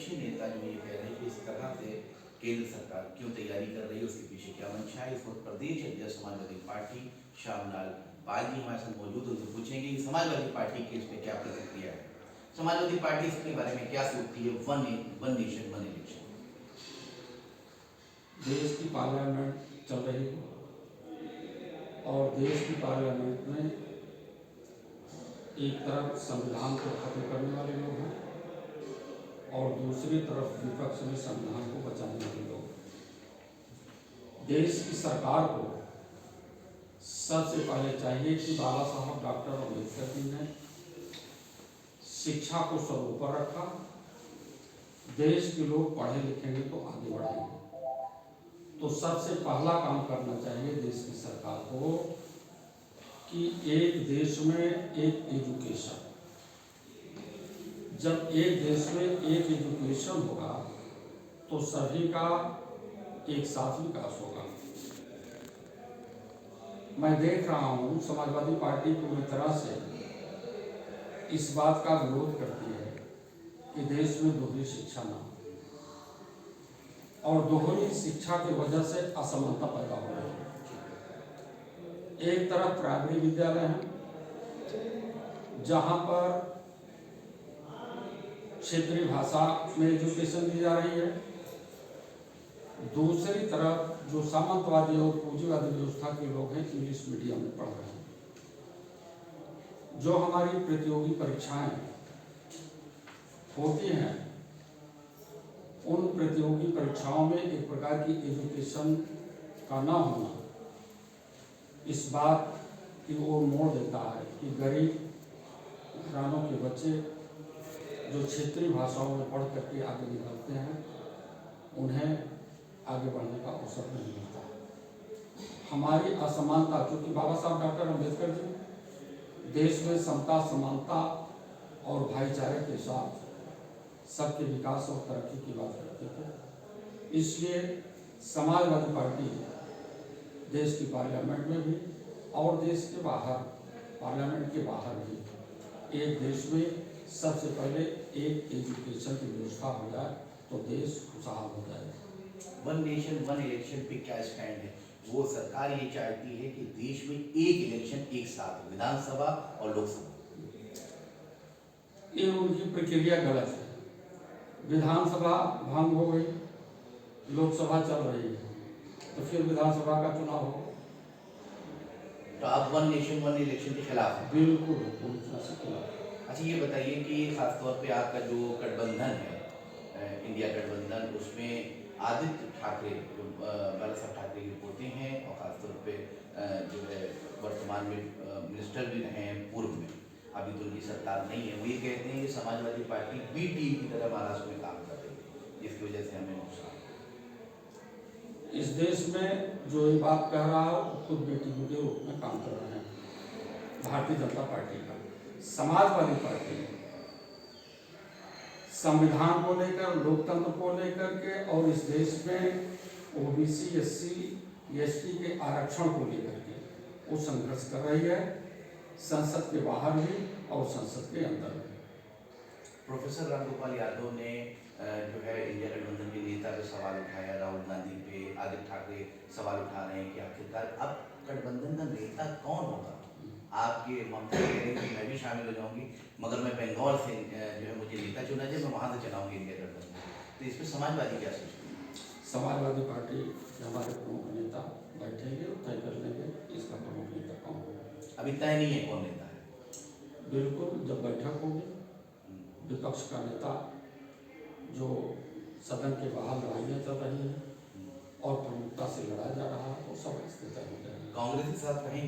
विपक्षी नेता जो ये कह रहे हैं कि इस तरह से केंद्र सरकार क्यों तैयारी कर रही है, उसके पीछे क्या मंशा है। इस वक्त प्रदेश अध्यक्ष समाजवादी पार्टी श्यामलाल पाल जी हमारे साथ मौजूद, उनसे पूछेंगे कि समाजवादी पार्टी की इस पर क्या प्रतिक्रिया है। समाजवादी पार्टी इसके बारे में क्या सोचती है। One nation one election. देश की पार्लियामेंट चल रही है और देश की पार्लियामेंट में एक तरफ संविधान को खत्म करने वाले लोग हैं और दूसरी तरफ विपक्ष में संविधान को बचाने वाले लोग। देश की सरकार को सबसे पहले चाहिए कि बाबा साहब डॉक्टर अम्बेडकर जी ने शिक्षा को सर्वोपर रखा। देश के लोग पढ़े लिखेंगे तो आगे बढ़ेंगे, तो सबसे पहला काम करना चाहिए देश की सरकार को कि एक देश में एक एजुकेशन, जब एक देश में एक एजुकेशन होगा तो सभी का एक साथ विकास होगा। मैं देख रहा हूँ समाजवादी पार्टी पूरी तरह से इस बात का विरोध करती है कि देश में दोहरी शिक्षा ना हो, और दोहरी शिक्षा की वजह से असमानता पैदा हो रही है। एक तरफ प्राइमरी विद्यालय हैं जहां पर क्षेत्रीय भाषा में एजुकेशन दी जा रही है, दूसरी तरफ जो सामंतवादी और पूंजीवादी व्यवस्था के लोग हैं इंग्लिश मीडियम में पढ़ रहे हैं। जो हमारी प्रतियोगी परीक्षाएं होती हैं उन प्रतियोगी परीक्षाओं में एक प्रकार की एजुकेशन का ना होना इस बात की ओर मोड़ देता है कि गरीब घरानों के बच्चे जो क्षेत्रीय भाषाओं में पढ़ करके आगे निकलते हैं उन्हें आगे बढ़ने का अवसर नहीं मिलता है। हमारी असमानता, क्योंकि बाबा साहब डॉक्टर अम्बेडकर जी देश में समता, समानता और भाईचारे के साथ सबके विकास और तरक्की की बात करते थे, इसलिए समाजवादी पार्टी देश की पार्लियामेंट में भी और देश के बाहर, पार्लियामेंट के बाहर भी एक देश में सबसे पहले एक एजुकेशन की व्यवस्था हो जाए तो देश खुशहाल हो जाए। वन नेशन वन इलेक्शन पे क्या स्टैंड है। वो सरकार ये चाहती है कि देश में एक इलेक्शन एक साथ, विधानसभा और लोकसभा। ये उनकी प्रक्रिया गलत है। विधानसभा भंग हो गई, लोकसभा चल रही है, तो फिर विधानसभा का चुनाव हो। तो आप वन नेशन वन इलेक्शन के खिलाफ हैं। बिल्कुल पूरी तरह से खिलाफ। अच्छा, ये बताइए कि खासतौर पे आपका जो गठबंधन है, इंडिया गठबंधन, उसमें आदित्य ठाकरे जो बाला साहब ठाकरे के पोते हैं और खासतौर पे जो है वर्तमान में मिनिस्टर भी रहे हैं, पूर्व में, अभी तो उनकी सरकार नहीं है। वो ये कहते हैं कि समाजवादी पार्टी बी टीम की तरह महाराष्ट्र में काम कर रही है, जिसकी वजह से हमें नुकसान। इस देश में जो ये बात कह रहा है वो खुद बेटी के रूप में काम कर रहे हैं। भारतीय जनता पार्टी का, समाजवादी पार्टी संविधान को लेकर, लोकतंत्र को लेकर के और इस देश में ओबीसी, एससी, एसटी के आरक्षण को लेकर के वो संघर्ष कर रही है, संसद के बाहर भी और संसद के अंदर भी। प्रोफेसर रामगोपाल यादव ने जो है इंडिया गठबंधन के नेता पे सवाल उठाया, राहुल गांधी पे, आदित्य ठाकरे सवाल उठा रहे हैं कि आखिरकार अब गठबंधन का नेता कौन होगा। आपके ममता कह रही कि मैं भी शामिल हो जाऊंगी, मगर मैं बंगाल से जो है मुझे नेता चुना जाए, मैं वहाँ से चलाऊंगी इंडिया गठबंधन। तो इस पर समाजवादी क्या सोचती है। समाजवादी पार्टी के हमारे प्रमुख नेता बैठेंगे और तय कर लेंगे इसका प्रमुख नेता कौन होगा। अभी तय नहीं है कौन नेता है। बिल्कुल, जब बैठक होगी विपक्ष का नेता जो सदन के बाहर लड़ाइयाँ चल रही हैं और प्रमुखता से लड़ा जा रहा है वो सब तय हो जाएगा। कांग्रेस के साथ कहीं